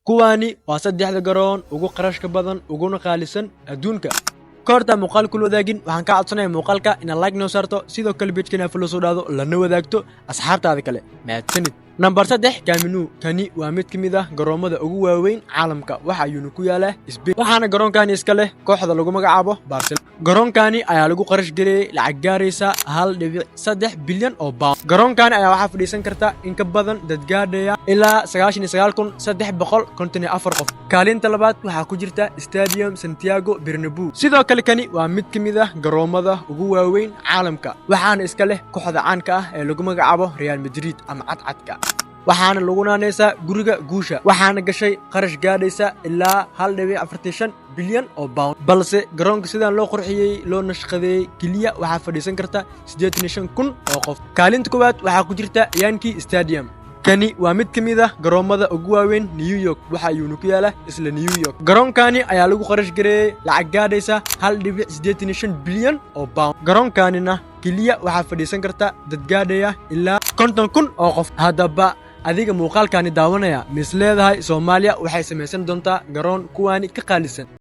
kuwani waa saddexda garoon ugu qarashka badan uguna qaalisan adduunka. Koorta muuqaal kula wadaagin waxaan ka codsanayaa muuqaalka inaad like noo saarto sidoo kale page-kana follow soo dhaado lana wadaagto asxaabtaada kale. Mahadsanid. Number 3 Camp Nou kani waa mid ka mid ah garoomada ugu waaweyn caalamka waxa ayuu ku yaalaa Spain waxaana garoonkani iska leh kooxda lagu magacaabo Barcelona. Garoonkani ayaa lagu qarash gareeyay lacag gaaraysa 1.3 bilyan oo pound. Garoonkani ayaa waxa fadhiisan karta in ka badan dad gaadhaya ilaa 99354 qof. Kaalinta labaad waxa ku jirta Stadium Santiago Bernabeu. Sidoo kale kani waa mid ka mid ah garoomada ugu waaweyn caalamka waxaana iska leh kooxda caanka ah ee lagu magacaabo Real Madrid ama cadcadka. waxaana lagu naanaysaa guriga guusha waxaana gashay qarash gaadhaysa ilaa 1.45 bilyan oo pound balse garoonka sidaan loo qurxiyay loo nashqadeeyay kaliya waxa fadhiisan karta 85,000 oo qof. Kaalinta koowaad waxa ku jirta Yankee Stadium. kani waa mid ka mid ah garoomada ugu waaweyn New York waxa ayuu ku yaalaa isla New York. garoonkani ayaa lagu qarash gareeyay lacag gaadhaysa 1.85 bilyan oo pound. garoonkanina kaliya waxa fadhiisan karta dad gaadhaya ilaa 50,000 oo qof. haddaba adiga muuqaalkani daawanaya mis leedahay Soomaaliya waxay samaysan doontaa garoon kuwani ka qaalisan.